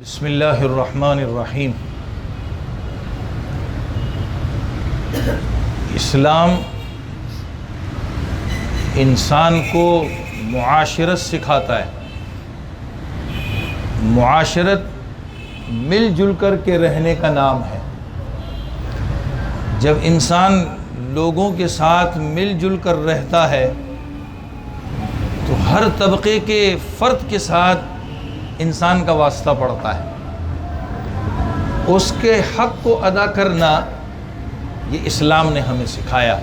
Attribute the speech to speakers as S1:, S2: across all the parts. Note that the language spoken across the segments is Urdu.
S1: بسم اللہ الرحمن الرحیم۔ اسلام انسان کو معاشرت سکھاتا ہے۔ معاشرت مل جل کر کے رہنے کا نام ہے۔ جب انسان لوگوں کے ساتھ مل جل کر رہتا ہے تو ہر طبقے کے فرد کے ساتھ انسان کا واسطہ پڑتا ہے۔ اس کے حق کو ادا کرنا یہ اسلام نے ہمیں سکھایا،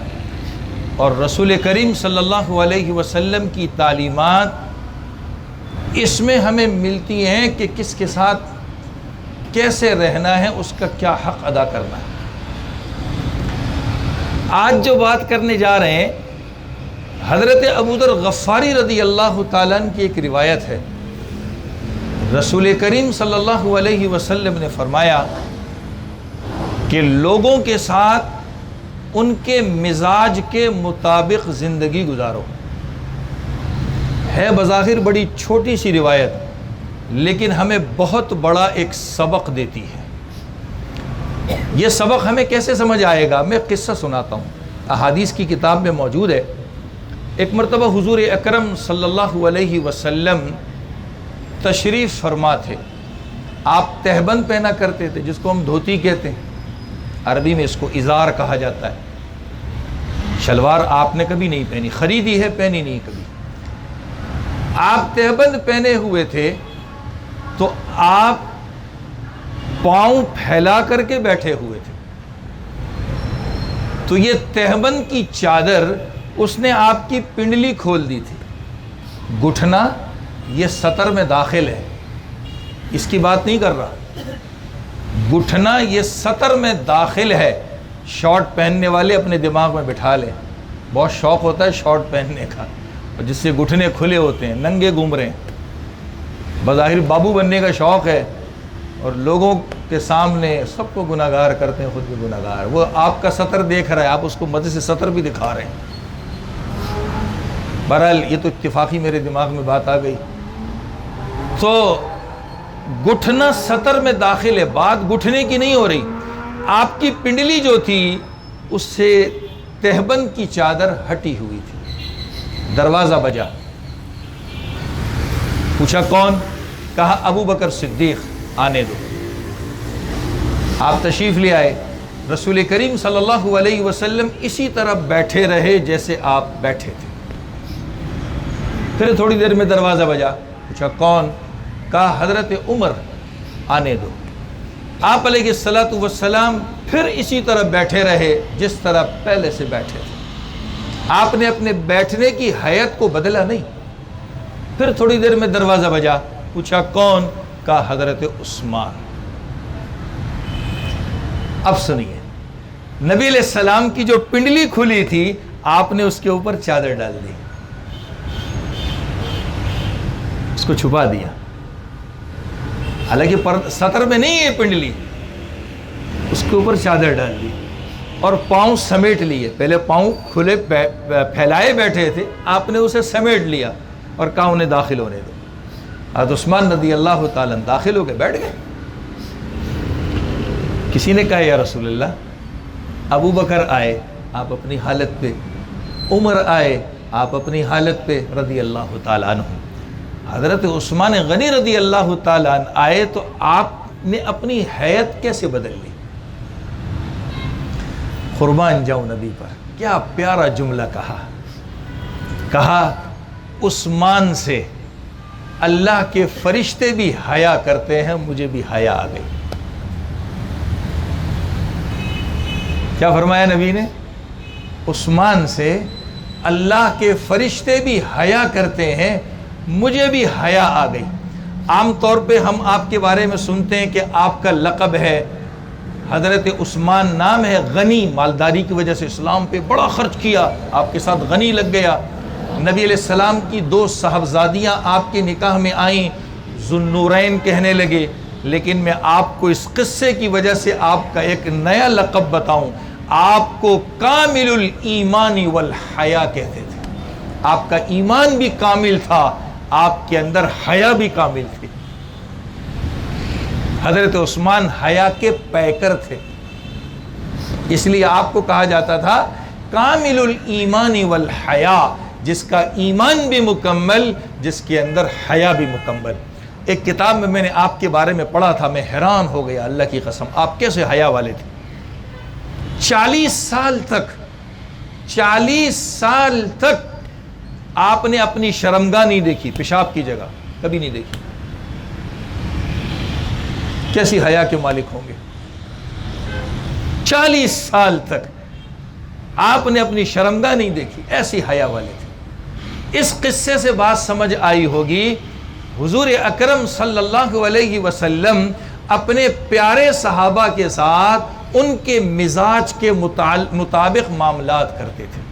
S1: اور رسول کریم صلی اللہ علیہ وسلم کی تعلیمات اس میں ہمیں ملتی ہیں کہ کس کے ساتھ کیسے رہنا ہے، اس کا کیا حق ادا کرنا ہے۔ آج جو بات کرنے جا رہے ہیں، حضرت ابوذر غفاری رضی اللہ تعالیٰ عنہ کی ایک روایت ہے۔ رسول کریم صلی اللہ علیہ وسلم نے فرمایا کہ لوگوں کے ساتھ ان کے مزاج کے مطابق زندگی گزارو۔ ہے بظاہر بڑی چھوٹی سی روایت، لیکن ہمیں بہت بڑا ایک سبق دیتی ہے۔ یہ سبق ہمیں کیسے سمجھ آئے گا؟ میں قصہ سناتا ہوں، احادیث کی کتاب میں موجود ہے۔ ایک مرتبہ حضور اکرم صلی اللہ علیہ وسلم تشریف فرما تھے۔ آپ تہبند پہنا کرتے تھے، جس کو ہم دھوتی کہتے ہیں، عربی میں اس کو ازار کہا جاتا ہے۔ شلوار آپ نے کبھی نہیں پہنی، خریدی ہے، پہنی نہیں کبھی۔ آپ تہبند پہنے ہوئے تھے تو آپ پاؤں پھیلا کر کے بیٹھے ہوئے تھے، تو یہ تہبند کی چادر اس نے آپ کی پنڈلی کھول دی تھی۔ گھٹنا یہ سطر میں داخل ہے، اس کی بات نہیں کر رہا۔ گھٹنا یہ سطر میں داخل ہے۔ شارٹ پہننے والے اپنے دماغ میں بٹھا لیں، بہت شوق ہوتا ہے شارٹ پہننے کا، اور جس سے گھٹنے کھلے ہوتے ہیں، ننگے گھوم رہے ہیں، بظاہر بابو بننے کا شوق ہے، اور لوگوں کے سامنے سب کو گناہ گار کرتے ہیں، خود بھی گناہ گار۔ وہ آپ کا سطر دیکھ رہا ہے، آپ اس کو مزے سے سطر بھی دکھا رہے ہیں۔ بہرحال یہ تو اتفاقی میرے دماغ میں بات آ گئی۔ تو گھٹنا سطر میں داخل ہے، بات گھٹنے کی نہیں ہو رہی۔ آپ کی پنڈلی جو تھی اس سے تہبند کی چادر ہٹی ہوئی تھی۔ دروازہ بجا، پوچھا کون؟ کہا ابو بکر صدیق، آنے دو۔ آپ تشریف لے آئے۔ رسول کریم صلی اللہ علیہ وسلم اسی طرح بیٹھے رہے جیسے آپ بیٹھے تھے۔ پھر تھوڑی دیر میں دروازہ بجا، پوچھا کون؟ کہا حضرت عمر، آنے دو۔ آپ علیہ الصلوۃ والسلام پھر اسی طرح بیٹھے رہے جس طرح پہلے سے بیٹھے تھے۔ آپ نے اپنے بیٹھنے کی حیت کو بدلا نہیں۔ پھر تھوڑی دیر میں دروازہ بجا، پوچھا کون؟ کہا حضرت عثمان۔ اب سنیے، نبی علیہ السلام کی جو پنڈلی کھلی تھی، آپ نے اس کے اوپر چادر ڈال دی، اس کو چھپا دیا۔ حالانکہ سطر میں نہیں ہے پنڈلی، اس کے اوپر چادر ڈال دی اور پاؤں سمیٹ لیے۔ پہلے پاؤں کھلے پھیلائے بیٹھے تھے، آپ نے اسے سمیٹ لیا اور کہا انہیں داخل ہونے دو۔ حضرت عثمان رضی اللہ تعالیٰ داخل ہو کے بیٹھ گئے۔ کسی نے کہا یا رسول اللہ، ابو بکر آئے آپ اپنی حالت پہ، عمر آئے آپ اپنی حالت پہ رضی اللہ تعالیٰ عنہ، حضرت عثمان غنی رضی اللہ تعالیٰ عنہ آئے تو آپ نے اپنی حیت کیسے بدل لی؟ قربان جاؤں نبی پر، کیا پیارا جملہ کہا عثمان سے اللہ کے فرشتے بھی حیا کرتے ہیں، مجھے بھی حیا آ گئی۔ کیا فرمایا نبی نے؟ عثمان سے اللہ کے فرشتے بھی حیا کرتے ہیں، مجھے بھی حیا آ گئی۔ عام طور پہ ہم آپ کے بارے میں سنتے ہیں کہ آپ کا لقب ہے حضرت عثمان، نام ہے غنی، مالداری کی وجہ سے اسلام پہ بڑا خرچ کیا، آپ کے ساتھ غنی لگ گیا۔ نبی علیہ السلام کی 2 صاحبزادیاں آپ کے نکاح میں آئیں، ذو النورین کہنے لگے، لیکن میں آپ کو اس قصے کی وجہ سے آپ کا ایک نیا لقب بتاؤں، آپ کو کامل الایمان والحیا کہتے تھے۔ آپ کا ایمان بھی کامل تھا، آپ کے اندر حیا بھی کامل تھی۔ حضرت عثمان حیا کے پیکر تھے، اس لیے آپ کو کہا جاتا تھا کامل الایمان والحیا، جس کا ایمان بھی مکمل، جس کے اندر حیا بھی مکمل۔ ایک کتاب میں نے آپ کے بارے میں پڑھا تھا، میں حیران ہو گیا، اللہ کی قسم، آپ کیسے حیا والے تھے۔ 40 سال تک آپ نے اپنی شرمگاہ نہیں دیکھی، پیشاب کی جگہ کبھی نہیں دیکھی۔ کیسی حیا کے مالک ہوں گے؟ 40 سال تک آپ نے اپنی شرمگاہ نہیں دیکھی، ایسی حیا والے تھے۔ اس قصے سے بات سمجھ آئی ہوگی، حضور اکرم صلی اللہ علیہ وسلم اپنے پیارے صحابہ کے ساتھ ان کے مزاج کے مطابق معاملات کرتے تھے۔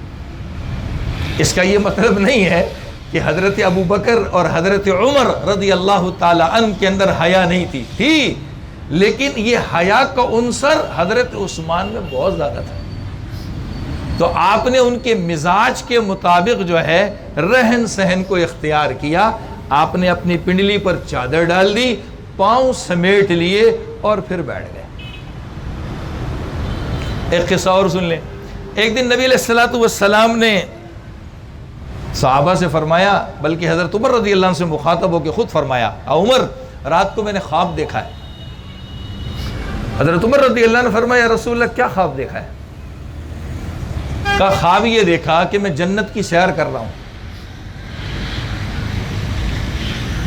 S1: اس کا یہ مطلب نہیں ہے کہ حضرت ابو بکر اور حضرت عمر رضی اللہ تعالی عنہ کے اندر حیا نہیں تھی، لیکن یہ حیا کا عنصر حضرت عثمان میں بہت زیادہ تھا۔ تو آپ نے ان کے مزاج کے مطابق جو ہے رہن سہن کو اختیار کیا۔ آپ نے اپنی پنڈلی پر چادر ڈال دی، پاؤں سمیٹ لیے اور پھر بیٹھ گئے۔ ایک قصہ اور سن لیں۔ ایک دن نبی علیہ السلام نے صحابہ سے فرمایا، بلکہ حضرت عمر رضی اللہ عنہ سے مخاطب ہو کے خود فرمایا، عمر رات کو میں نے خواب دیکھا ہے۔ حضرت عمر رضی اللہ عنہ نے فرمایا، رسول اللہ کیا خواب دیکھا ہے؟ کہا خواب یہ دیکھا کہ میں جنت کی سیر کر رہا ہوں۔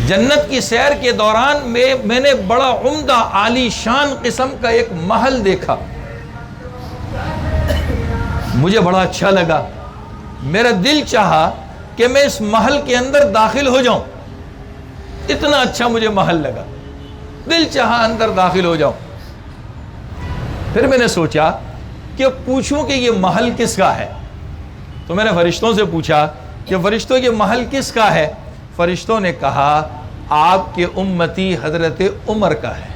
S1: جنت کی سیر کے دوران میں نے بڑا عمدہ عالی شان قسم کا ایک محل دیکھا، مجھے بڑا اچھا لگا، میرا دل چاہا کہ میں اس محل کے اندر داخل ہو جاؤں، اتنا اچھا مجھے محل لگا، دل چاہا اندر داخل ہو جاؤں۔ پھر میں نے سوچا کہ پوچھوں کہ یہ محل کس کا ہے، تو میں نے فرشتوں سے پوچھا کہ فرشتوں یہ محل کس کا ہے؟ فرشتوں نے کہا آپ کے امتی حضرت عمر کا ہے۔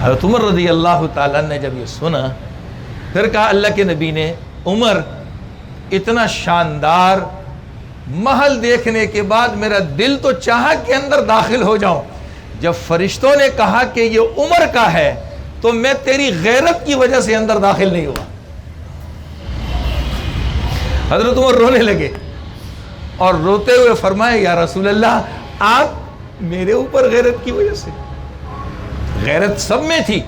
S1: حضرت عمر رضی اللہ تعالیٰ نے جب یہ سنا، پھر کہا اللہ کے نبی نے، عمر اتنا شاندار محل دیکھنے کے بعد میرا دل تو چاہا کہ اندر داخل ہو جاؤں، جب فرشتوں نے کہا کہ یہ عمر کا ہے تو میں تیری غیرت کی وجہ سے اندر داخل نہیں ہوا۔ حضرت عمر رونے لگے اور روتے ہوئے فرمائے، یا رسول اللہ آپ میرے اوپر غیرت کی وجہ سے؟ غیرت سب میں تھی،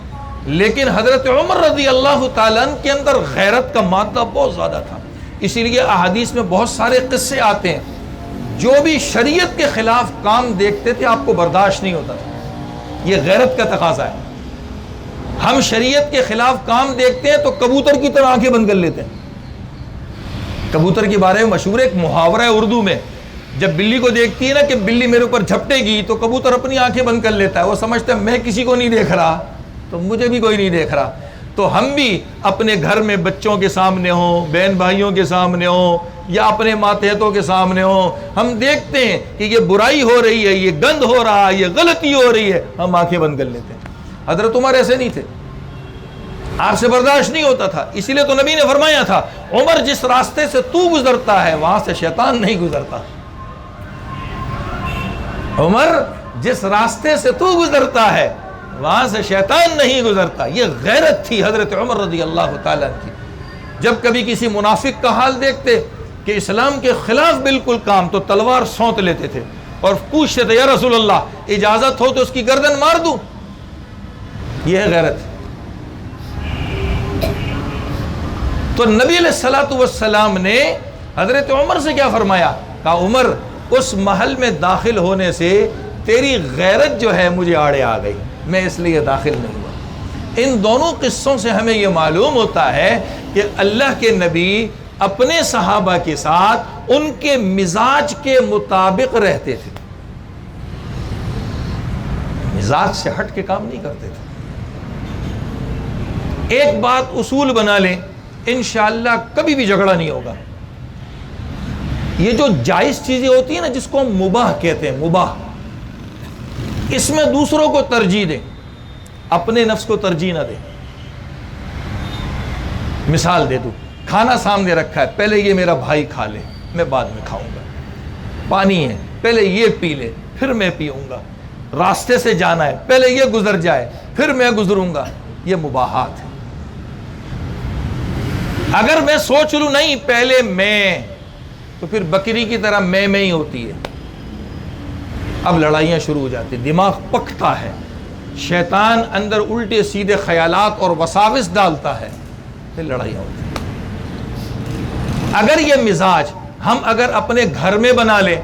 S1: لیکن حضرت عمر رضی اللہ تعالیٰ عنہ کے اندر غیرت کا مادہ بہت زیادہ تھا۔ اسی لیے احادیث میں بہت سارے قصے آتے ہیں، جو بھی شریعت کے خلاف کام دیکھتے تھے آپ کو برداشت نہیں ہوتا تھا، یہ غیرت کا تقاضا ہے۔ ہم شریعت کے خلاف کام دیکھتے ہیں تو کبوتر کی طرح آنکھیں بند کر لیتے ہیں۔ کبوتر کے بارے میں مشہور ایک محاورہ ہے اردو میں، جب بلی کو دیکھتی ہے نا کہ بلی میرے اوپر جھپٹے گی تو کبوتر اپنی آنکھیں بند کر لیتا ہے، وہ سمجھتا ہے میں کسی کو نہیں دیکھ رہا تو مجھے بھی کوئی نہیں دیکھ رہا۔ تو ہم بھی اپنے گھر میں بچوں کے سامنے ہوں، بہن بھائیوں کے سامنے ہوں، یا اپنے ماتحتوں کے سامنے ہوں، ہم دیکھتے ہیں کہ یہ برائی ہو رہی ہے، یہ گند ہو رہا ہے، یہ غلطی ہو رہی ہے، ہم آنکھیں بند کر لیتے ہیں۔ حضرت عمر ایسے نہیں تھے، آپ سے برداشت نہیں ہوتا تھا، اسی لیے تو نبی نے فرمایا تھا، عمر جس راستے سے تو گزرتا ہے وہاں سے شیطان نہیں گزرتا۔ عمر جس راستے سے تو گزرتا ہے وہاں سے شیطان نہیں گزرتا۔ یہ غیرت تھی حضرت عمر رضی اللہ تعالیٰ کی۔ جب کبھی کسی منافق کا حال دیکھتے کہ اسلام کے خلاف بالکل کام، تو تلوار سونت لیتے تھے اور پوچھتے تھے، یا رسول اللہ اجازت ہو تو اس کی گردن مار دوں۔ یہ ہے غیرت۔ تو نبی علیہ السلام نے حضرت عمر سے کیا فرمایا؟ کہا عمر اس محل میں داخل ہونے سے تیری غیرت جو ہے مجھے آڑے آ گئی، میں اس لیے داخل نہیں ہوا۔ ان دونوں قصوں سے ہمیں یہ معلوم ہوتا ہے کہ اللہ کے نبی اپنے صحابہ کے ساتھ ان کے مزاج کے مطابق رہتے تھے، مزاج سے ہٹ کے کام نہیں کرتے تھے۔ ایک بات اصول بنا لیں، انشاءاللہ کبھی بھی جھگڑا نہیں ہوگا۔ یہ جو جائز چیزیں ہوتی ہیں نا، جس کو ہم مباح کہتے ہیں، مباح، اس میں دوسروں کو ترجیح دیں، اپنے نفس کو ترجیح نہ دیں۔ مثال دے دوں، کھانا سامنے رکھا ہے، پہلے یہ میرا بھائی کھا لے، میں بعد میں کھاؤں گا۔ پانی ہے، پہلے یہ پی لے پھر میں پیوں گا، راستے سے جانا ہے پہلے یہ گزر جائے پھر میں گزروں گا، یہ مباحات ہے۔ اگر میں سوچ لوں نہیں پہلے میں، تو پھر بکری کی طرح میں ہی ہوتی ہے، اب لڑائیاں شروع ہو جاتی، دماغ پکتا ہے، شیطان اندر الٹے سیدھے خیالات اور وساوس ڈالتا ہے، پھر لڑائیاں ہوتی ہیں۔ اگر یہ مزاج ہم اگر اپنے گھر میں بنا لیں،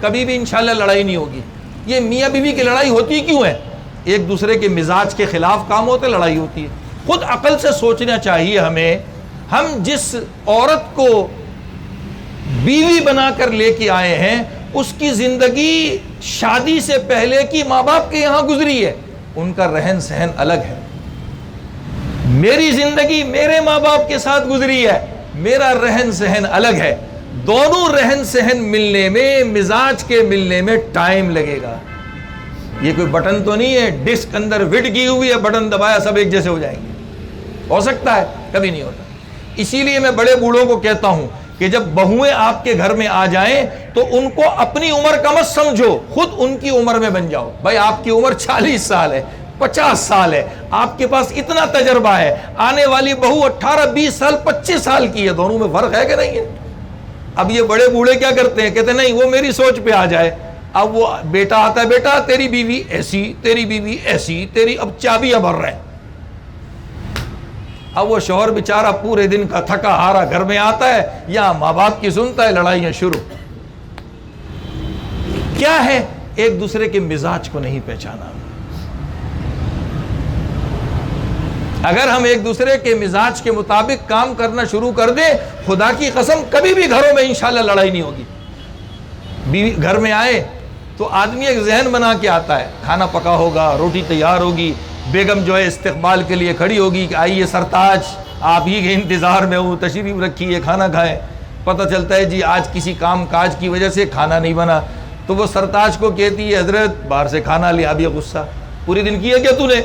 S1: کبھی بھی انشاءاللہ لڑائی نہیں ہوگی۔ یہ میاں بیوی کی لڑائی ہوتی کیوں ہے؟ ایک دوسرے کے مزاج کے خلاف کام ہوتے لڑائی ہوتی ہے۔ خود عقل سے سوچنا چاہیے ہمیں، ہم جس عورت کو بیوی بنا کر لے کے آئے ہیں اس کی زندگی شادی سے پہلے کی ماں باپ کے یہاں گزری ہے، ان کا رہن سہن الگ ہے۔ میری زندگی میرے ماں باپ کے ساتھ گزری ہے، میرا رہن سہن الگ ہے۔ دونوں رہن سہن ملنے میں، مزاج کے ملنے میں ٹائم لگے گا۔ یہ کوئی بٹن تو نہیں ہے ڈسک اندر فٹ کی ہوئی ہے، بٹن دبایا سب ایک جیسے ہو جائیں گے، ہو سکتا ہے؟ کبھی نہیں ہوتا۔ اسی لیے میں بڑے بوڑھوں کو کہتا ہوں کہ جب بہویں آپ کے گھر میں آ جائیں تو ان کو اپنی عمر کا مت سمجھو، خود ان کی عمر میں بن جاؤ۔ بھائی آپ کی عمر 40 سال ہے، 50 سال ہے، آپ کے پاس اتنا تجربہ ہے، آنے والی بہو 18 20 سال 25 سال کی ہے، دونوں میں فرق ہے کہ نہیں ہے؟ اب یہ بڑے بوڑھے کیا کرتے ہیں، کہتے ہیں نہیں وہ میری سوچ پہ آ جائے۔ اب وہ بیٹا آتا ہے، بیٹا تیری بیوی ایسی، تیری بیوی ایسی، تیری اب چابیاں بھر رہے ہیں۔ اب وہ شوہر بیچارہ پورے دن کا تھکا ہارا گھر میں آتا ہے، یا ماں باپ کی سنتا ہے، لڑائیاں شروع۔ کیا ہے؟ ایک دوسرے کے مزاج کو نہیں پہچانا۔ اگر ہم ایک دوسرے کے مزاج کے مطابق کام کرنا شروع کر دیں، خدا کی قسم کبھی بھی گھروں میں انشاءاللہ لڑائی نہیں ہوگی۔ بیوی گھر میں آئے تو آدمی ایک ذہن بنا کے آتا ہے، کھانا پکا ہوگا، روٹی تیار ہوگی، بیگم جو ہے استقبال کے لیے کھڑی ہوگی کہ آئیے سرتاج آپ ہی کے انتظار میں ہوں، تشریف رکھیے، کھانا کھائیں۔ پتہ چلتا ہے جی آج کسی کام کاج کی وجہ سے کھانا نہیں بنا، تو وہ سرتاج کو کہتی ہے حضرت باہر سے کھانا لے۔ اب یہ غصہ پوری دن کیا کیا تو نے؟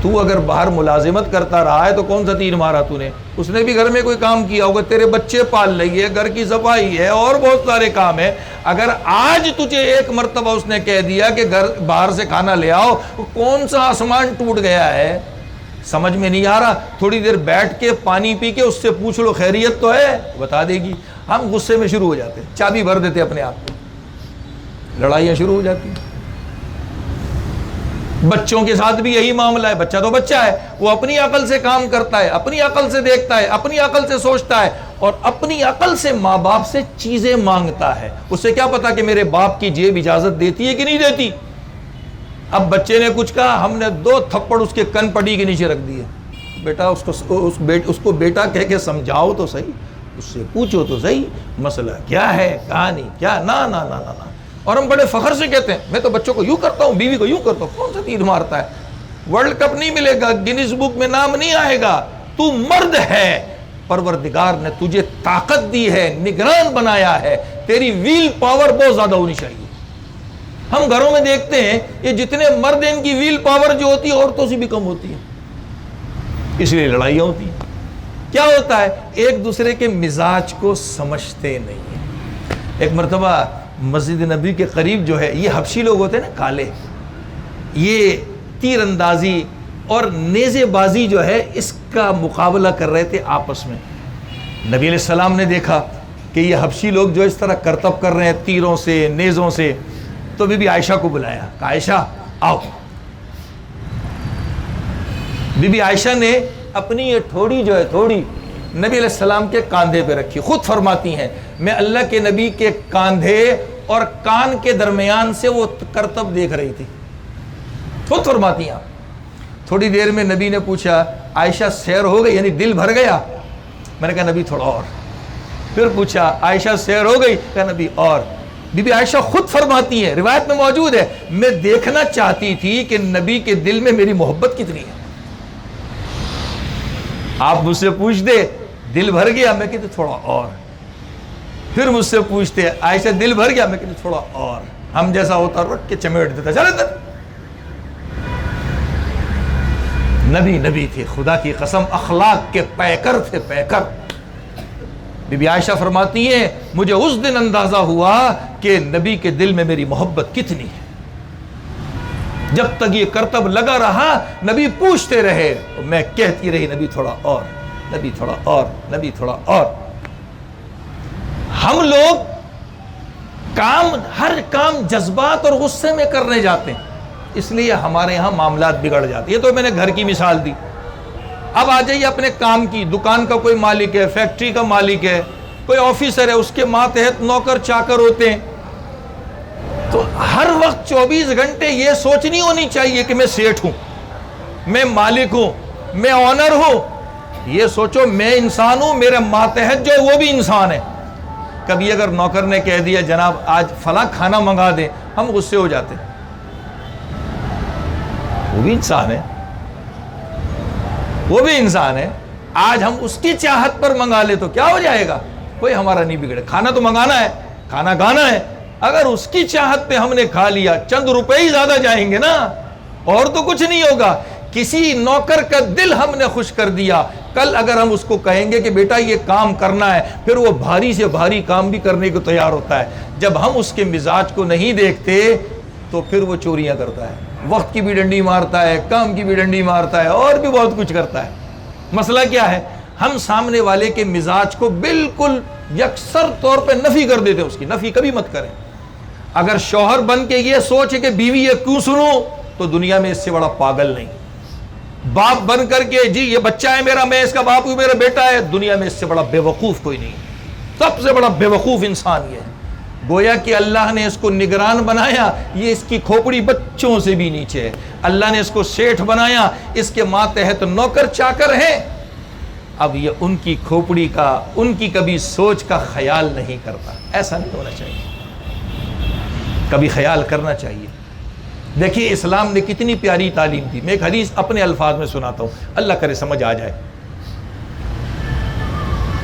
S1: تو اگر باہر ملازمت کرتا رہا ہے تو کون سا تیر مارا تو نے؟ اس نے بھی گھر میں کوئی کام کیا ہوگا، تیرے بچے پال رہی ہے، گھر کی صفائی ہے اور بہت سارے کام ہیں۔ اگر آج تجھے ایک مرتبہ اس نے کہہ دیا کہ گھر باہر سے کھانا لے آؤ، کون سا آسمان ٹوٹ گیا ہے؟ سمجھ میں نہیں آ رہا، تھوڑی دیر بیٹھ کے پانی پی کے اس سے پوچھ لو خیریت تو ہے، بتا دے گی۔ ہم غصے میں شروع ہو جاتے، چابی بھر دیتے اپنے آپ کو، لڑائیاں شروع ہو جاتی ہیں۔ بچوں کے ساتھ بھی یہی معاملہ ہے، بچہ تو بچہ ہے، وہ اپنی عقل سے کام کرتا ہے، اپنی عقل سے دیکھتا ہے، اپنی عقل سے سوچتا ہے، اور اپنی عقل سے ماں باپ سے چیزیں مانگتا ہے۔ اسے کیا پتا کہ میرے باپ کی جیب اجازت دیتی ہے کہ نہیں دیتی؟ اب بچے نے کچھ کہا، ہم نے 2 تھپڑ اس کے کن پٹی کے نیچے رکھ دیے۔ بیٹا اس کو بیٹا کہہ کے سمجھاؤ تو صحیح، اس سے پوچھو تو صحیح مسئلہ کیا ہے، کہانی کیا؟ نا نا نا نا نا۔ اور ہم بڑے فخر سے کہتے ہیں میں تو بچوں کو یوں کرتا ہوں، بیوی کو یوں کرتا ہوں۔ کون سا تیر مارتا ہے؟ ورلڈ کپ نہیں ملے گا، گینیز بک میں نام نہیں آئے گا، تو مرد ہے، پروردگار نے تجھے طاقت دی ہے، نگران بنایا ہے، تیری ویل پاور بہت زیادہ ہونی چاہیے۔ ہم گھروں میں دیکھتے ہیں یہ جتنے مرد ہیں ان کی ویل پاور جو ہوتی ہے عورتوں سے بھی کم ہوتی ہے، اس لیے لڑائیاں ہوتی ہیں۔ کیا ہوتا ہے؟ ایک دوسرے کے مزاج کو سمجھتے نہیں ہیں۔ ایک مرتبہ مسجد نبی کے قریب جو ہے، یہ حبشی لوگ ہوتے ہیں نا کالے، یہ تیر اندازی اور نیزے بازی جو ہے اس کا مقابلہ کر رہے تھے آپس میں۔ نبی علیہ السلام نے دیکھا کہ یہ حبشی لوگ جو اس طرح کرتب کر رہے ہیں تیروں سے نیزوں سے، تو بی بی عائشہ کو بلایا، کہا عائشہ آؤ۔ بی بی عائشہ نے اپنی یہ تھوڑی جو ہے تھوڑی نبی علیہ السلام کے کاندھے پہ رکھی۔ خود فرماتی ہیں میں اللہ کے نبی کے کاندھے اور کان کے درمیان سے وہ کرتب دیکھ رہی تھی، خود فرماتی ہیں۔ تھوڑی دیر میں نبی نے پوچھا عائشہ سیر ہو گئی، یعنی دل بھر گیا؟ میں نے کہا نبی تھوڑا اور۔ پھر پوچھا عائشہ سیر ہو گئی؟ کہا نبی اور۔ بی بی عائشہ خود فرماتی ہیں، روایت میں موجود ہے، میں دیکھنا چاہتی تھی کہ نبی کے دل میں میری محبت کتنی ہے۔ آپ مجھ سے پوچھ دے دل بھر گیا، میں کہتے تھوڑا اور۔ پھر مجھ سے پوچھتے عائشہ دل بھر گیا، میں کہتے تھوڑا اور۔ ہم جیسا ہوتا رکھ کے چمیٹ دیتا، چلے اندر۔ نبی نبی تھے، خدا کی قسم اخلاق کے پیکر تھے، پیکر۔ بی بی عائشہ فرماتی ہیں مجھے اس دن اندازہ ہوا کہ نبی کے دل میں میری محبت کتنی ہے. جب تک یہ کرتب لگا رہا نبی پوچھتے رہے، میں کہتی رہی نبی تھوڑا اور، نبی تھوڑا اور، نبی تھوڑا اور. ہم لوگ ہر کام جذبات اور غصے میں کرنے جاتے ہیں، اس لیے ہمارے یہاں معاملات بگڑ جاتے. یہ تو میں نے گھر کی مثال دی. اب آ جائیے اپنے کام کی. دکان کا کوئی مالک ہے، فیکٹری کا مالک ہے، کوئی آفیسر ہے، اس کے ماتحت نوکر چاکر ہوتے ہیں. تو ہر وقت 24 گھنٹے یہ سوچ نہیں ہونی چاہیے کہ میں سیٹھ ہوں، میں مالک ہوں، میں آنر ہوں. یہ سوچو میں انسان ہوں، میرے ماتحت جو ہے وہ بھی انسان ہے. کبھی اگر نوکر نے کہہ دیا جناب آج فلاں کھانا منگا دیں، ہم غصے ہو جاتے. وہ بھی انسان ہے، وہ بھی انسان ہے. آج ہم اس کی چاہت پر منگا لے تو کیا ہو جائے گا؟ کوئی ہمارا نہیں بگڑے. کھانا تو منگانا ہے، کھانا گانا ہے. اگر اس کی چاہت پہ ہم نے کھا لیا، چند روپے ہی زیادہ جائیں گے نا، اور تو کچھ نہیں ہوگا. کسی نوکر کا دل ہم نے خوش کر دیا، کل اگر ہم اس کو کہیں گے کہ بیٹا یہ کام کرنا ہے، پھر وہ بھاری سے بھاری کام بھی کرنے کو تیار ہوتا ہے. جب ہم اس کے مزاج کو نہیں دیکھتے تو پھر وہ چوریاں کرتا ہے، وقت کی بھی ڈنڈی مارتا ہے، کام کی بھی ڈنڈی مارتا ہے، اور بھی بہت کچھ کرتا ہے. مسئلہ کیا ہے؟ ہم سامنے والے کے مزاج کو بالکل یکسر طور پہ نفی کر دیتے ہیں. اس کی نفی کبھی مت کریں. اگر شوہر بن کے یہ سوچے کہ بیوی یہ کیوں سنوں، تو دنیا میں اس سے بڑا پاگل نہیں. باپ بن کر کے جی یہ بچہ ہے میرا، میں اس کا باپ ہوں، میرا بیٹا ہے، دنیا میں اس سے بڑا بے وقوف کوئی نہیں. سب سے بڑا بے وقوف انسان یہ ہے. گویا کہ اللہ نے اس کو نگران بنایا، یہ اس کی کھوپڑی بچوں سے بھی نیچے ہے. اللہ نے اس کو سیٹھ بنایا، اس کے ماتحت نوکر چاکر ہیں. اب یہ ان کی کھوپڑی کا، ان کی کبھی سوچ کا خیال نہیں کرتا. ایسا نہیں ہونا چاہیے، کبھی خیال کرنا چاہیے. دیکھیے اسلام نے کتنی پیاری تعلیم دی. میں ایک حدیث اپنے الفاظ میں سناتا ہوں، اللہ کرے سمجھ آ جائے.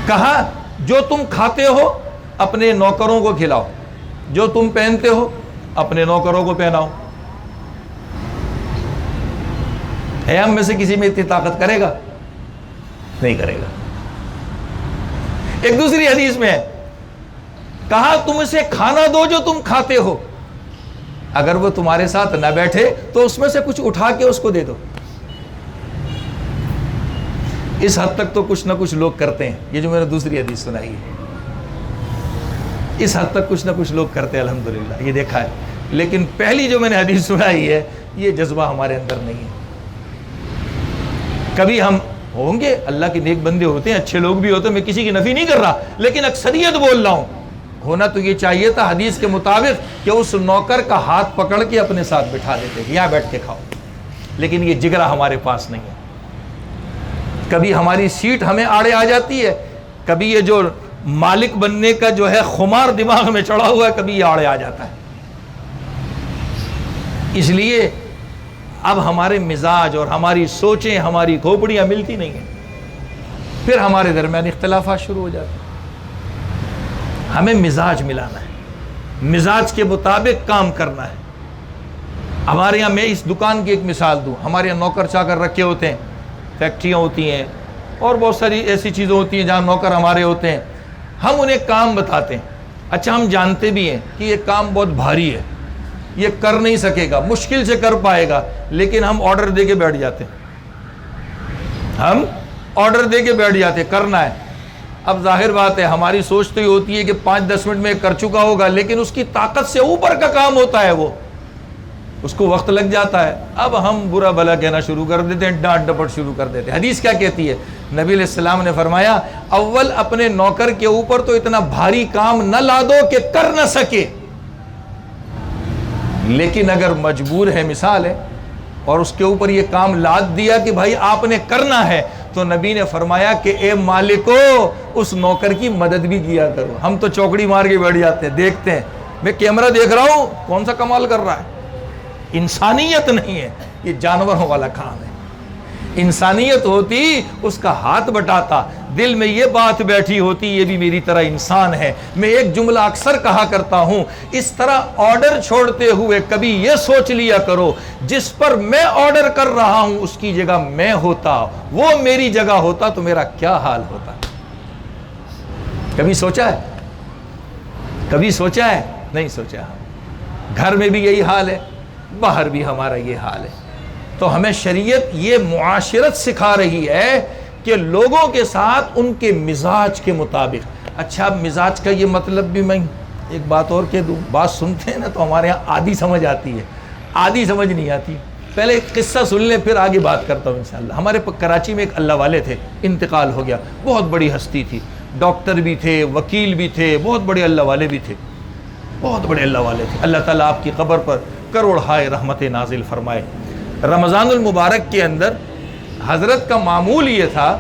S1: کہا جو تم کھاتے ہو اپنے نوکروں کو کھلاؤ، جو تم پہنتے ہو اپنے نوکروں کو پہناؤ. ہے ہم میں سے کسی میں اتنی طاقت کرے گا؟ نہیں کرے گا. ایک دوسری حدیث میں ہے کہا تم اسے کھانا دو جو تم کھاتے ہو، اگر وہ تمہارے ساتھ نہ بیٹھے تو اس میں سے کچھ اٹھا کے اس کو دے دو. اس حد تک تو کچھ نہ کچھ لوگ کرتے ہیں. یہ جو میں نے دوسری حدیث سنائی ہے، اس حد تک کچھ نہ کچھ لوگ کرتے ہیں الحمدللہ، یہ دیکھا ہے. لیکن پہلی جو میں نے حدیث سنائی ہے یہ جذبہ ہمارے اندر نہیں ہے. کبھی ہم ہوں گے، اللہ کے نیک بندے ہوتے ہیں، اچھے لوگ بھی ہوتے ہیں، میں کسی کی نفی نہیں کر رہا، لیکن اکثریت بول رہا ہوں. ہونا تو یہ چاہیے تھا حدیث کے مطابق کہ اس نوکر کا ہاتھ پکڑ کے اپنے ساتھ بٹھا دیتے کہ یہاں بیٹھ کے کھاؤ. لیکن یہ جگرا ہمارے پاس نہیں ہے. کبھی ہماری سیٹ ہمیں آڑے آ جاتی ہے، کبھی یہ جو مالک بننے کا جو ہے خمار دماغ میں چڑھا ہوا ہے، کبھی یہ آڑے آ جاتا ہے. اس لیے اب ہمارے مزاج اور ہماری سوچیں، ہماری کھوپڑیاں ملتی نہیں ہیں، پھر ہمارے درمیان اختلافات شروع ہو جاتے ہیں. ہمیں مزاج ملانا ہے، مزاج کے مطابق کام کرنا ہے. ہمارے یہاں میں اس دکان کی ایک مثال دوں، ہمارے یہاں نوکر چاکر رکھے ہوتے ہیں، فیکٹریاں ہوتی ہیں اور بہت ساری ایسی چیزیں ہوتی ہیں جہاں نوکر ہمارے ہوتے ہیں. ہم انہیں کام بتاتے ہیں. اچھا ہم جانتے بھی ہیں کہ یہ کام بہت بھاری ہے، یہ کر نہیں سکے گا، مشکل سے کر پائے گا، لیکن ہم آرڈر دے کے بیٹھ جاتے ہیں. ہم آرڈر دے کے بیٹھ جاتے ہیں کرنا ہے. اب ظاہر بات ہے ہماری سوچ تو یہ ہوتی ہے کہ 5-10 منٹ میں کر چکا ہوگا، لیکن اس کی طاقت سے اوپر کا کام ہوتا ہے، وہ اس کو وقت لگ جاتا ہے. اب ہم برا بھلا کہنا شروع کر دیتے ہیں، ڈانٹ ڈپٹ شروع کر دیتے ہیں. حدیث کیا کہتی ہے؟ نبی علیہ السلام نے فرمایا اول اپنے نوکر کے اوپر تو اتنا بھاری کام نہ لا دو کہ کر نہ سکے، لیکن اگر مجبور ہے، مثال ہے، اور اس کے اوپر یہ کام لاد دیا کہ بھائی آپ نے کرنا ہے، تو نبی نے فرمایا کہ اے مالکو اس نوکر کی مدد بھی کیا کرو. ہم تو چوکڑی مار کے بیٹھ جاتے ہیں، دیکھتے ہیں، میں کیمرہ دیکھ رہا ہوں کون سا کمال کر رہا ہے. انسانیت نہیں ہے، یہ جانوروں والا کام ہے. انسانیت ہوتی اس کا ہاتھ بٹاتا، دل میں یہ بات بیٹھی ہوتی یہ بھی میری طرح انسان ہے. میں ایک جملہ اکثر کہا کرتا ہوں، اس طرح آرڈر چھوڑتے ہوئے کبھی یہ سوچ لیا کرو جس پر میں آرڈر کر رہا ہوں اس کی جگہ میں ہوتا، وہ میری جگہ ہوتا تو میرا کیا حال ہوتا. کبھی سوچا ہے؟ کبھی سوچا ہے؟ نہیں سوچا. گھر میں بھی یہی حال ہے، باہر بھی ہمارا یہ حال ہے. تو ہمیں شریعت یہ معاشرت سکھا رہی ہے کہ لوگوں کے ساتھ ان کے مزاج کے مطابق. اچھا، مزاج کا یہ مطلب بھی میں ایک بات اور کہہ دوں. بات سنتے ہیں نا تو ہمارے یہاں آدھی سمجھ آتی ہے، آدھی سمجھ نہیں آتی. پہلے ایک قصہ سن لیں پھر آگے بات کرتا ہوں انشاءاللہ. ہمارے کراچی میں ایک اللہ والے تھے، انتقال ہو گیا. بہت بڑی ہستی تھی، ڈاکٹر بھی تھے، وکیل بھی تھے، بہت بڑے اللہ والے بھی تھے، بہت بڑے اللہ والے تھے. اللہ تعالیٰ آپ کی قبر پر کروڑہائے رحمت نازل فرمائے. رمضان المبارک کے اندر حضرت کا معمول یہ تھا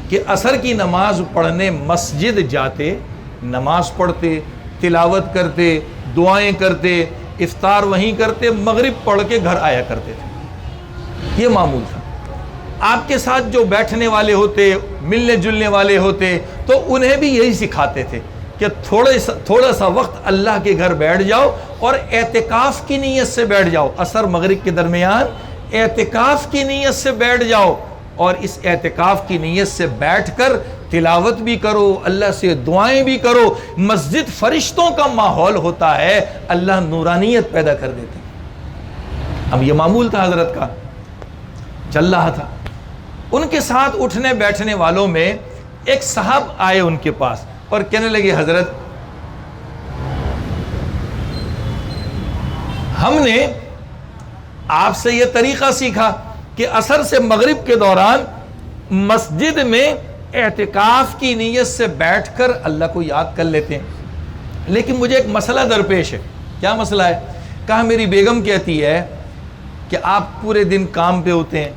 S1: کہ عصر کی نماز پڑھنے مسجد جاتے، نماز پڑھتے، تلاوت کرتے، دعائیں کرتے، افطار وہیں کرتے، مغرب پڑھ کے گھر آیا کرتے تھے. یہ معمول تھا. آپ کے ساتھ جو بیٹھنے والے ہوتے، ملنے جلنے والے ہوتے، تو انہیں بھی یہی سکھاتے تھے کہ تھوڑا سا وقت اللہ کے گھر بیٹھ جاؤ اور اعتکاف کی نیت سے بیٹھ جاؤ. عصر مغرب کے درمیان اعتکاف کی نیت سے بیٹھ جاؤ، اور اس اعتکاف کی نیت سے بیٹھ کر تلاوت بھی کرو، اللہ سے دعائیں بھی کرو. مسجد فرشتوں کا ماحول ہوتا ہے، اللہ نورانیت پیدا کر دیتے. اب یہ معمول تھا حضرت کا، چل رہا تھا. ان کے ساتھ اٹھنے بیٹھنے والوں میں ایک صاحب آئے ان کے پاس اور کہنے لگے، حضرت ہم نے آپ سے یہ طریقہ سیکھا کہ عصر سے مغرب کے دوران مسجد میں اعتکاف کی نیت سے بیٹھ کر اللہ کو یاد کر لیتے ہیں، لیکن مجھے ایک مسئلہ درپیش ہے. کیا مسئلہ ہے؟ کہا میری بیگم کہتی ہے کہ آپ پورے دن کام پہ ہوتے ہیں،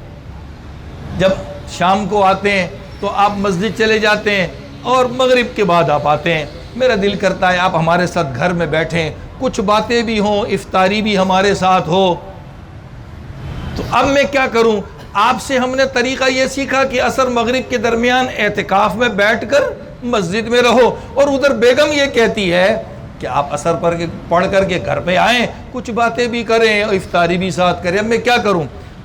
S1: جب شام کو آتے ہیں تو آپ مسجد چلے جاتے ہیں اور مغرب کے بعد آپ آتے ہیں. میرا دل کرتا ہے آپ ہمارے ساتھ گھر میں بیٹھیں، کچھ باتیں بھی ہوں، افطاری بھی ہمارے ساتھ ہو. تو اب میں کیا کروں؟ آپ سے ہم نے طریقہ یہ سیکھا کہ عصر مغرب کے درمیان اعتکاف میں بیٹھ کر مسجد میں رہو، اور ادھر بیگم یہ کہتی ہے کہ آپ عصر پڑھ کر کے گھر پہ آئیں، کچھ باتیں بھی کریں اور افطاری بھی ساتھ کریں. اب میں کیا کروں؟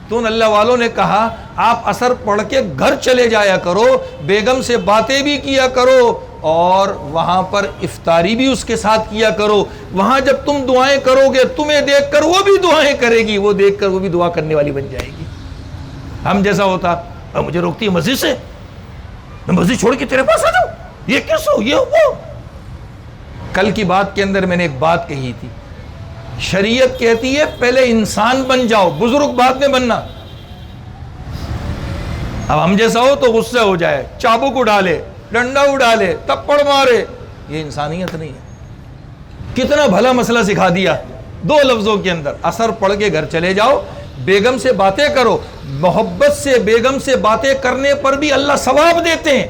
S1: تو ان اللہ والوں نے کہا آپ عصر پڑھ کے گھر چلے جایا کرو، بیگم سے باتیں بھی کیا کرو، اور وہاں پر افطاری بھی اس کے ساتھ کیا کرو. وہاں جب تم دعائیں کرو گے تمہیں دیکھ کر وہ بھی دعائیں کرے گی، وہ دیکھ کر وہ بھی دعا کرنے والی بن جائے گی. ہم جیسا ہوتا، مجھے روکتی ہے مسجد سے، میں مسجد چھوڑ کے تیرے پاس آ جاؤں، یہ کیسا یہ وہ. کل کی بات کے اندر میں نے ایک بات کہی تھی، شریعت کہتی ہے پہلے انسان بن جاؤ، بزرگ بعد میں بننا. اب ہم جیسا ہو تو غصہ ہو جائے، چابک اڑالے، ڈنڈا اڑالے، تپڑ مارے، یہ انسانیت نہیں ہے. کتنا بھلا مسئلہ سکھا دیا 2 لفظوں کے اندر. عصر پڑھ کے گھر چلے جاؤ، بیگم سے باتیں کرو، محبت سے بیگم سے باتیں کرنے پر بھی اللہ ثواب دیتے ہیں.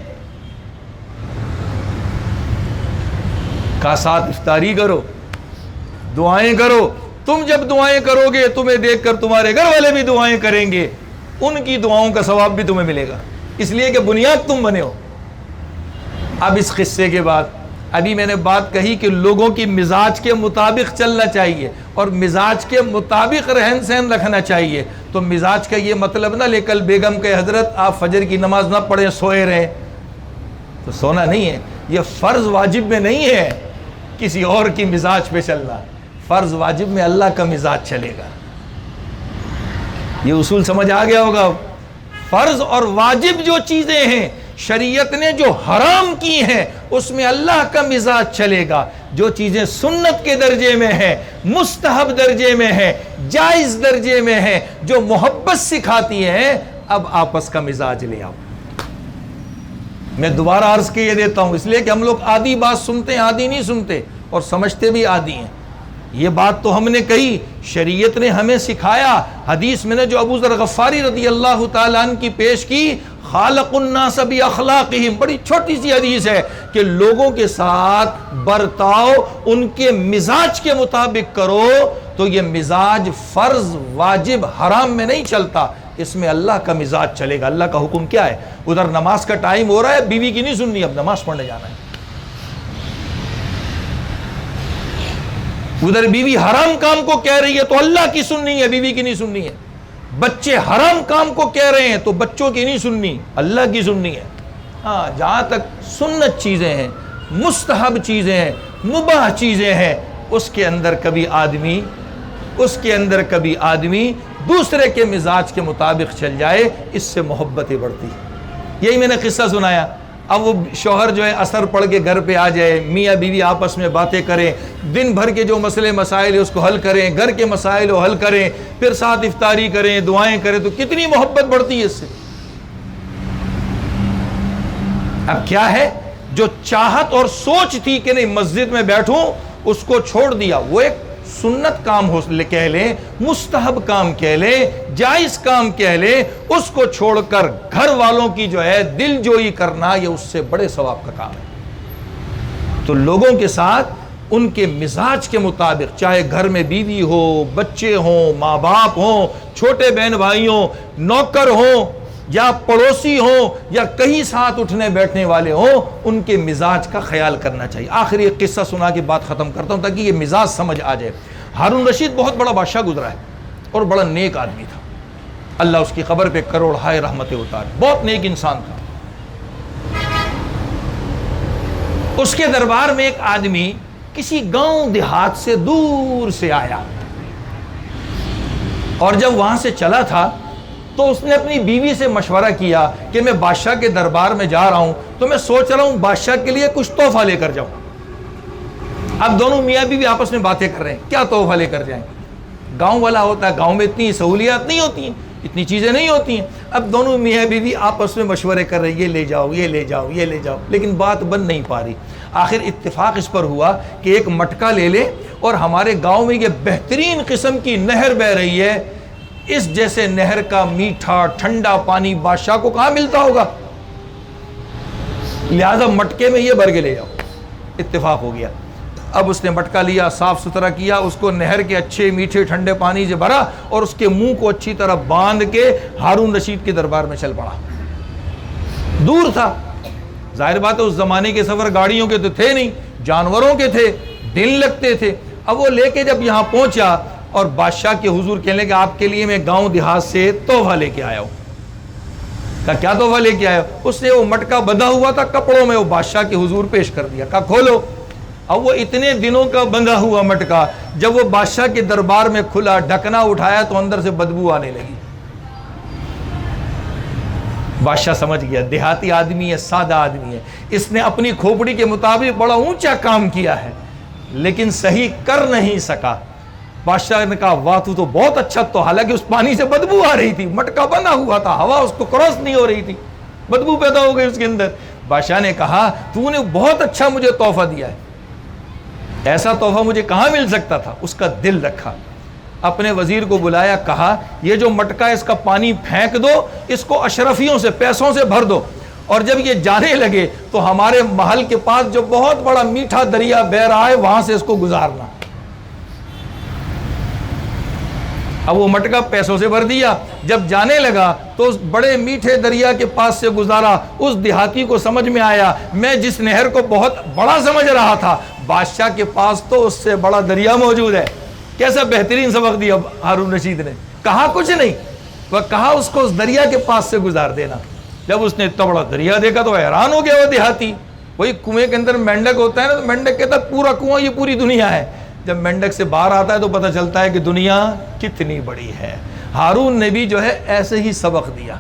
S1: کا ساتھ افطاری کرو، دعائیں کرو. تم جب دعائیں کرو گے تمہیں دیکھ کر تمہارے گھر والے بھی دعائیں کریں گے، ان کی دعاؤں کا ثواب بھی تمہیں ملے گا، اس لیے کہ بنیاد تم بنے ہو. اب اس قصے کے بعد ابھی میں نے بات کہی کہ لوگوں کی مزاج کے مطابق چلنا چاہیے اور مزاج کے مطابق رہن سہن رکھنا چاہیے. تو مزاج کا یہ مطلب نہ لے کل بیگم کہ حضرت آپ فجر کی نماز نہ پڑھیں سوئے رہیں، تو سونا نہیں ہے. یہ فرض واجب میں نہیں ہے کسی اور کی مزاج پہ چلنا، فرض واجب میں اللہ کا مزاج چلے گا. یہ اصول سمجھ آ گیا ہوگا. فرض اور واجب جو چیزیں ہیں شریعت نے جو حرام کی ہیں اس میں اللہ کا مزاج چلے گا. جو چیزیں سنت کے درجے میں ہیں، مستحب درجے میں ہیں، جائز درجے میں ہیں، جو محبت سکھاتی ہیں، اب آپس کا مزاج لے آؤ. میں دوبارہ عرض کے یہ دیتا ہوں، اس لیے کہ ہم لوگ آدھی بات سنتے ہیں، آدھی نہیں سنتے، اور سمجھتے بھی آدھی ہیں. یہ بات تو ہم نے کہی، شریعت نے ہمیں سکھایا. حدیث میں نے جو ابو ذر غفاری رضی اللہ تعالیٰ عنہ کی پیش کی، خالق الناس باخلاقہم، بڑی چھوٹی سی حدیث ہے کہ لوگوں کے ساتھ برتاؤ ان کے مزاج کے مطابق کرو. تو یہ مزاج فرض واجب حرام میں نہیں چلتا، اس میں اللہ کا مزاج چلے گا. اللہ کا حکم کیا ہے؟ ادھر نماز کا ٹائم ہو رہا ہے، بیوی کی نہیں سننی، اب نماز پڑھنے جانا ہے. ادھر بیوی حرام کام کو کہہ رہی ہے تو اللہ کی سننی ہے، بیوی کی نہیں سننی ہے. بچے حرام کام کو کہہ رہے ہیں تو بچوں کی نہیں سننی، اللہ کی سننی ہے. ہاں جہاں تک سنت چیزیں ہیں، مستحب چیزیں ہیں، مباح چیزیں ہیں، اس کے اندر کبھی آدمی دوسرے کے مزاج کے مطابق چل جائے، اس سے محبتیں بڑھتی ہیں۔ یہی میں نے قصہ سنایا۔ اب وہ شوہر جو ہے عصر پڑھ کے گھر پہ آ جائے، میاں بیوی آپس میں باتیں کریں، دن بھر کے جو مسئلے مسائل ہیں اس کو حل کریں، گھر کے مسائل کو حل کریں، پھر ساتھ افطاری کریں، دعائیں کریں، تو کتنی محبت بڑھتی ہے اس سے۔ اب کیا ہے، جو چاہت اور سوچ تھی کہ نہیں مسجد میں بیٹھوں، اس کو چھوڑ دیا۔ وہ ایک سنت کام کہہ لیں، مستحب کام کہہ لیں، جائز کام کہہ لیں، اس کو چھوڑ کر گھر والوں کی جو ہے دل جوئی کرنا، یہ اس سے بڑے ثواب کا کام ہے۔ تو لوگوں کے ساتھ ان کے مزاج کے مطابق، چاہے گھر میں بیوی ہو، بچے ہوں، ماں باپ ہوں، چھوٹے بہن بھائی ہوں، نوکر ہوں، یا پڑوسی ہوں، یا کہیں ساتھ اٹھنے بیٹھنے والے ہوں، ان کے مزاج کا خیال کرنا چاہیے۔ آخری ایک قصہ سنا کے بات ختم کرتا ہوں تاکہ یہ مزاج سمجھ آ جائے۔ ہارون رشید بہت بڑا بادشاہ گزرا ہے اور بڑا نیک آدمی تھا، اللہ اس کی قبر پہ کروڑ ہائے رحمتیں اتارے، بہت نیک انسان تھا۔ اس کے دربار میں ایک آدمی کسی گاؤں دیہات سے دور سے آیا، اور جب وہاں سے چلا تھا تو اس نے اپنی بیوی سے مشورہ کیا کہ میں بادشاہ کے دربار میں جا رہا ہوں، تو میں سوچ رہا ہوں بادشاہ کے لیے کچھ تحفہ لے کر جاؤں۔ اب دونوں میاں بیوی آپس میں باتیں کر رہے ہیں، کیا تحفہ لے کر جائیں؟ گاؤں والا ہوتا ہے، گاؤں میں اتنی سہولیات نہیں ہوتی ہیں، اتنی چیزیں نہیں ہوتی ہیں۔ اب دونوں میاں بیوی آپس میں مشورے کر رہے ہیں، یہ لے جاؤ، یہ لے جاؤ، یہ لے جاؤ، لیکن بات بن نہیں پا رہی۔ آخر اتفاق اس پر ہوا کہ ایک مٹکا لے لے، اور ہمارے گاؤں میں یہ بہترین قسم کی نہر بہ رہی ہے، اس جیسے نہر کا میٹھا ٹھنڈا پانی بادشاہ کو کہاں ملتا ہوگا، لہذا مٹکے میں یہ بھر کے لے جاؤ۔ اتفاق ہو گیا۔ اب اس نے مٹکا لیا، صاف ستھرا کیا، اس کو نہر کے اچھے میٹھے ٹھنڈے پانی سے بھرا، اور اس کے منہ کو اچھی طرح باندھ کے ہارون رشید کے دربار میں چل پڑا۔ دور تھا، ظاہر بات ہے اس زمانے کے سفر گاڑیوں کے تو تھے نہیں، جانوروں کے تھے، دن لگتے تھے۔ اب وہ لے کے جب یہاں پہنچا اور بادشاہ کے حضور کہنے کہ آپ کے لیے میں گاؤں دیہات سے تحفہ لے کے آیا ہوں۔ کہا کیا تحفہ لے کے آیا؟ اس نے وہ مٹکا بندھا ہوا تھا کپڑوں میں، وہ بادشاہ کے حضور پیش کر دیا۔ کہا کھولو۔ اب وہ اتنے دنوں کا بندھا ہوا مٹکا جب وہ بادشاہ کے دربار میں کھلا، ڈھکنا اٹھایا تو اندر سے بدبو آنے لگی۔ بادشاہ سمجھ گیا دیہاتی آدمی ہے، سادہ آدمی ہے، اس نے اپنی کھوپڑی کے مطابق بڑا اونچا کام کیا ہے لیکن صحیح کر نہیں سکا۔ بادشاہ نے کہا واہ تو بہت اچھا، تو حالانکہ اس پانی سے بدبو آ رہی تھی، مٹکا بنا ہوا تھا، ہوا اس کو کراس نہیں ہو رہی تھی، بدبو پیدا ہو گئی اس کے اندر۔ بادشاہ نے کہا تو نے بہت اچھا مجھے تحفہ دیا ہے، ایسا تحفہ مجھے کہاں مل سکتا تھا۔ اس کا دل رکھا، اپنے وزیر کو بلایا، کہا یہ جو مٹکا ہے اس کا پانی پھینک دو، اس کو اشرفیوں سے پیسوں سے بھر دو، اور جب یہ جانے لگے تو ہمارے محل کے پاس جو بہت بڑا میٹھا دریا بہ رہا ہے وہاں سے اس کو گزارنا۔ اب وہ مٹکا پیسوں سے بھر دیا، جب جانے لگا تو اس بڑے میٹھے دریا کے پاس سے گزارا۔ اس دیہاتی کو سمجھ میں آیا میں جس نہر کو بہت بڑا سمجھ رہا تھا، بادشاہ کے پاس تو اس سے بڑا دریا موجود ہے۔ کیسا بہترین سبق دیا ہارون رشید نے، کہا کچھ نہیں، وہ کہا اس کو اس دریا کے پاس سے گزار دینا۔ جب اس نے اتنا بڑا دریا دیکھا تو حیران ہو گیا وہ دیہاتی۔ وہی کنویں کے اندر مینڈک ہوتا ہے نا، تو مینڈک کہتا ہے پورا کنواں یہ پوری دنیا ہے۔ جب مینڈک سے باہر آتا ہے تو پتہ چلتا ہے کہ دنیا کتنی بڑی ہے۔ ہارون نے بھی جو ہے ایسے ہی سبق دیا۔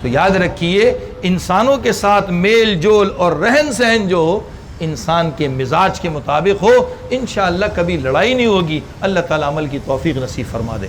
S1: تو یاد رکھیے انسانوں کے ساتھ میل جول اور رہن سہن جو ہو انسان کے مزاج کے مطابق ہو، انشاءاللہ کبھی لڑائی نہیں ہوگی۔ اللہ تعالیٰ عمل کی توفیق نصیب فرما دے۔